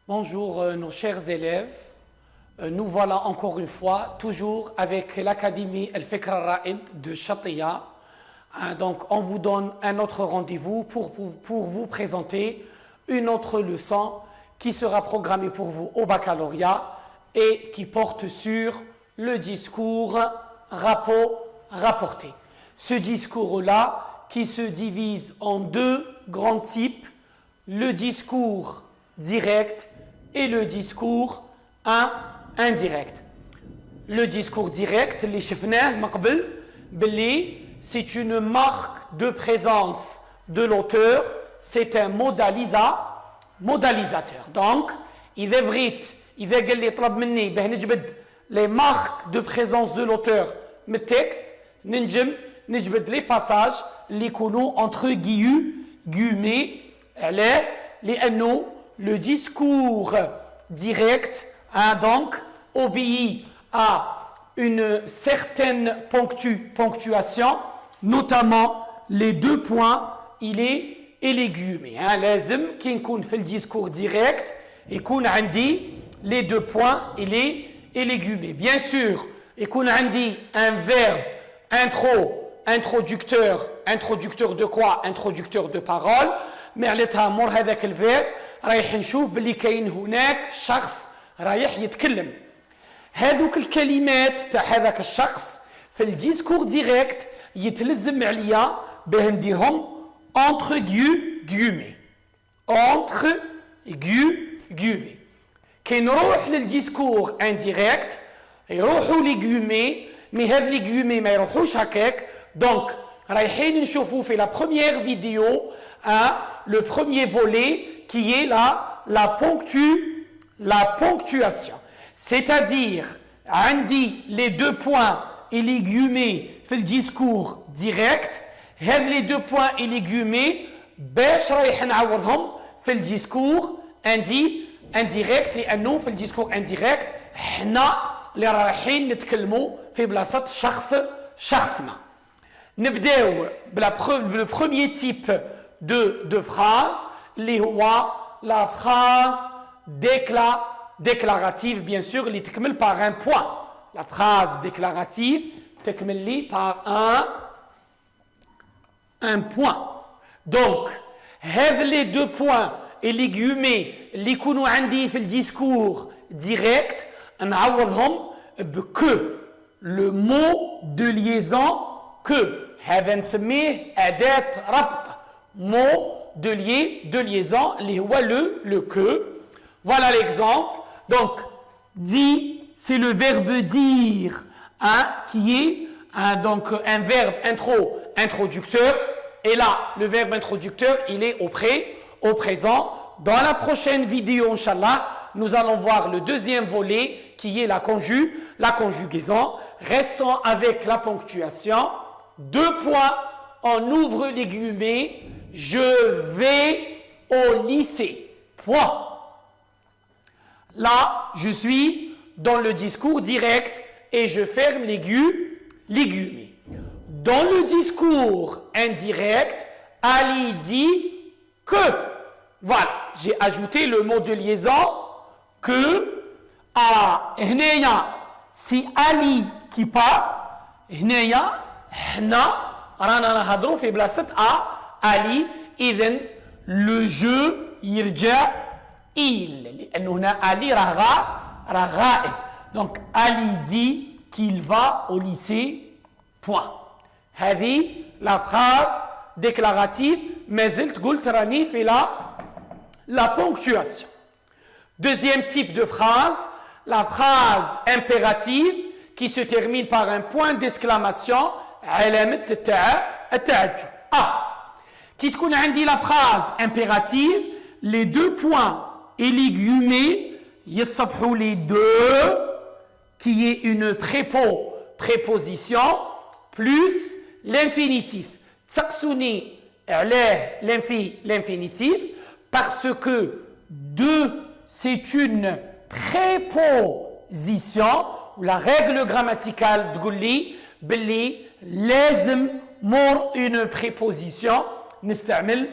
Bonjour nos chers élèves, nous voilà encore une fois, toujours avec l'Académie El Fikr Al-Ra'id de Chatiya. Donc on vous donne un autre rendez-vous pour vous présenter une autre leçon qui sera programmée pour vous au baccalauréat et qui porte sur le discours rapporté. Ce discours-là qui se divise en deux grands types, le discours direct et le discours indirect. Le discours direct, اللي شفناه من قبل باللي c'est une marque de présence de l'auteur, c'est un modalisateur. Donc, إذا قال لي طلب مني باه نجبد les marques de présence de l'auteur من التكست نجبد les passages اللي يكونوا entre guillemets علاه لأنه le discours direct donc obéit à une certaine ponctuation, notamment les deux points et les guillemets. لازم كي نكون في الديسكور direct يكون عندي les deux points et les guillemets. Bien sûr, يكون عندي un verbe introducteur de quoi? Introducteur de parole. mais على تامر هذاك الفيرب رايح نشوف بلي كاين هناك شخص رايح يتكلم. هذوك الكلمات تاع هذاك الشخص في الديسكور ديريكت يتلزم عليا باه نديرهم entre guillemets. كي نروح للديسكور انديريكت يروحوا لي guillemets مي هاد لي guillemets ما يروحوش هكاك. دونك رايحين نشوفوا في لا بروميير فيديو le premier volet qui est la ponctuation. C'est-à-dire, عندي les deux points et les guillemets في الديسكور direct. هاد les deux points et les guillemets باش رايح نعوضهم في الديسكور indirect لأنه في الديسكور indirect حنا اللي رايحين نتكلموا في بلاصة شخص ما. نبداو le premier type de phrase, la phrase déclarative, bien sûr, elle تكمل par un point. La phrase déclarative تكمل par un point. Donc, les deux points et les guillemets اللي يكونوا عندي في الديسكور direct نعوضهم que le mot de liaison que هذا نسميه أداة ربط. mot de liaison, le que. Voilà l'exemple. Donc, dit, c'est le verbe dire, qui est donc un verbe introducteur. Et là, le verbe introducteur, il est au présent. Dans la prochaine vidéo, Inch'Allah, nous allons voir le deuxième volet, qui est la conjugaison. Restons avec la ponctuation. Deux points, on ouvre les guillemets. Je vais au lycée. Point. Là, je suis dans le discours direct et je ferme les guillemets. Dans le discours indirect, Ali dit que. Voilà, j'ai ajouté le mot de liaison que. C'est Ali qui parle. Ali, إذن le jeu يرجع لأنه هنا Ali رغائب. Donc Ali dit qu'il va au lycée. Point. هذه la phrase déclarative ما زلت قلت راني في la ponctuation. Deuxième type de phrase, la phrase impérative qui se termine par un point d'exclamation علامة التعجب. Qui تكون عندي la phrase impérative, les deux points et les guillemets يصبحوا les deux, qui est une préposition plus l'infinitif. تسقسوني علاه l'infinitif parce que deux c'est une préposition ou la règle grammaticale تقول لي باللي لازم مور une préposition نستعمل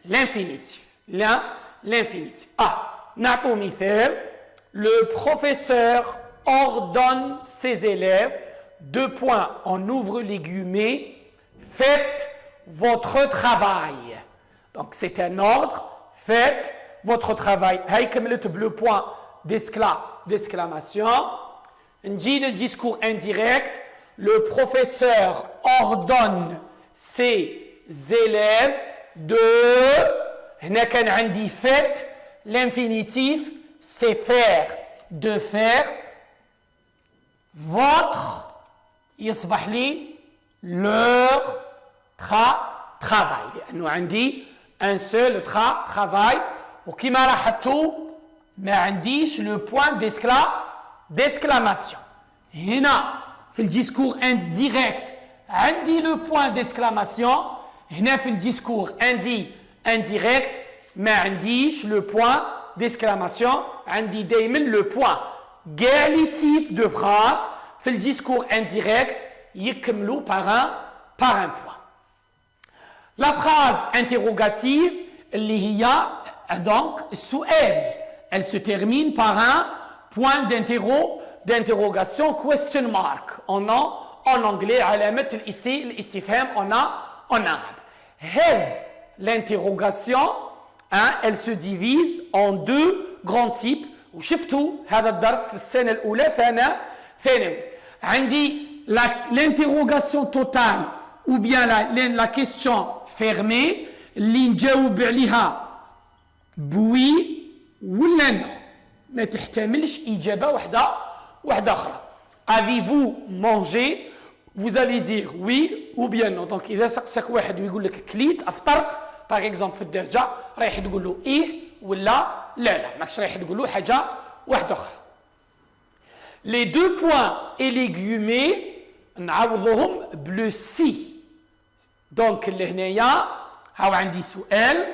l'infinitif. L'infinitif. نعطو مثال. Le professeur ordonne ses élèves, 2 points, on ouvre les guillemets, faites votre travail. Donc c'est un ordre, faites votre travail. هاي كملت bleu point d'exclamation. نجي للديسكور indirect. Le professeur ordonne ses élèves de هنا كان عندي faites, l'infinitif c'est faire, de faire. Votre يصبح لي leur travail لأنه عندي un seul travail. وكما لاحظتوا ما عنديش le point d'exclamation. هنا في الديسكور indirect عندي le point d'exclamation. هنا في الديسكور indirect ما عنديش le point d'exclamation. عندي دايما le point. كاع لي types de phrases في الديسكور indirect يكملوا par un point. La phrase interrogative اللي هي donc السؤال, elle se termine par un point d'interrogation, question mark en anglais, علامة الاستفهام en arabe. L'interrogation, elle se divise en 2 grands types. وشفتوا هذا الدرس في السنة الأولى ثانوي. عندي l'interrogation totale ou bien la question fermée اللي نجاوب عليها بوي ولا نو, ما تحتملش إجابة واحدة أخرى. Avez-vous mangé? Vous allez dire oui ou bien non. Donc إذا سقسك واحد ويقول لك كليت أفطرت par exemple في الدرجة رايح تقول له إيه ولا لا ماكش رايح تقول له حاجة واحدة أخرى. Les 2 points et les guillemets نعوضهم بلو سي. دونك اللي هنايا هاو عندي سؤال.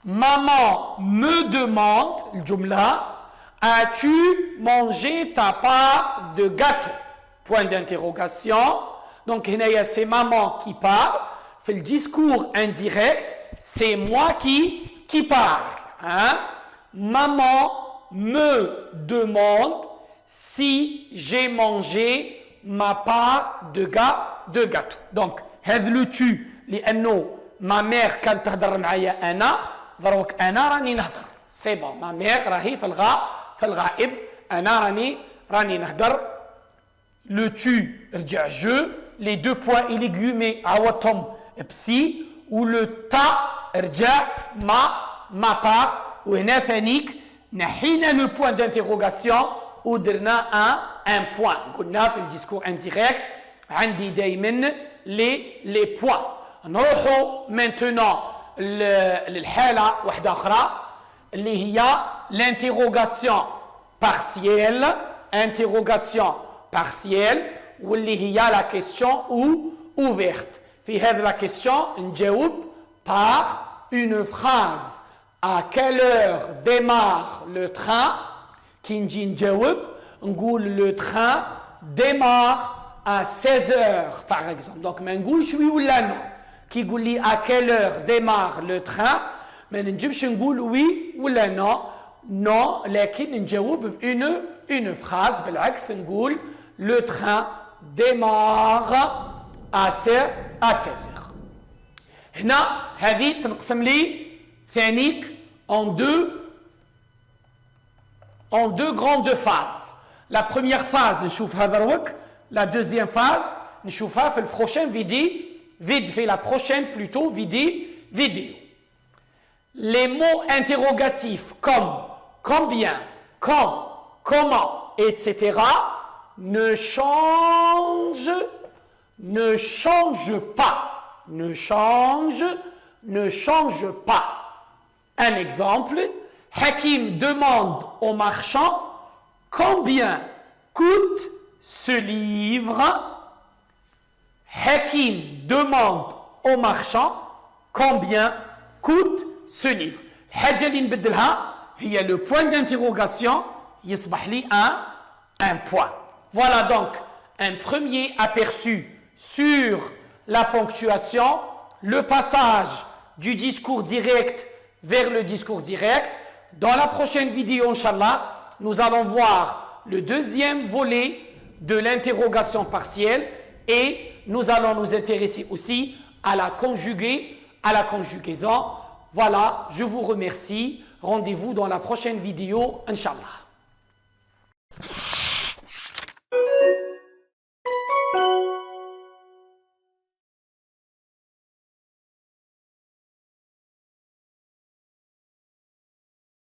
Maman me demande, الجملة, as-tu mangé ta part de gâteau? Point d'interrogation. Donc هنايا c'est maman qui parle. في le discours indirect, c'est moi qui parle. Hein? Maman me demande si j'ai mangé ma part de gâteau. Donc هذا لو tu لأنه ma mère كانت تهضر معايا أنا, دروك أنا راني نهضر. سي بون, ما ميغ راهي في الغائب, أنا راني نهضر. لو tu رجع جو, لي 2 points et les guillemets عوضتهم بسي, و لو تا رجع ما بار. وهنا ثانيك نحينا لو بوان دانتيغوغاسيون ودرنا ان بوان. قلنا في الديسكور انديريكت عندي دايما لي بوان. نروحوا maintenant للحالة واحدة أخرى اللي هي l'interrogation partielle واللي هي la question ouverte. في هذه la question نجاوب par une phrase. À quelle heure démarre le train? كي نجي نجاوب نقول le train démarre à 16 heures par exemple. Donc ما نقولش oui ولا non. كي يقول لي à quelle heure démarre le train ما نجمش نقول oui ولا non لكن نجاوب une phrase. بالعكس نقول le train démarre à 16 heures. هنا هذه تنقسم لي ثانيك en deux grandes phases. La première phase نشوف هذا الوقت, la deuxième phase نشوفها في البروchain في la prochaine plutôt vidéo. Les mots interrogatifs comme combien, quand, comment, etc. ne changent pas. Un exemple, Hakim demande au marchand combien coûte ce livre. Hakim demande au marchand combien coûte ce livre. الحاجة اللي نبدلها هي le point d'interrogation يصبح لي un point. Voilà donc un premier aperçu sur la ponctuation, le passage du discours direct vers le discours direct, Dans la prochaine vidéo, Inch'Allah, nous allons voir le deuxième volet de l'interrogation partielle et nous allons nous intéresser aussi à la conjugaison. Voilà, je vous remercie. Rendez-vous dans la prochaine vidéo, Inch'Allah.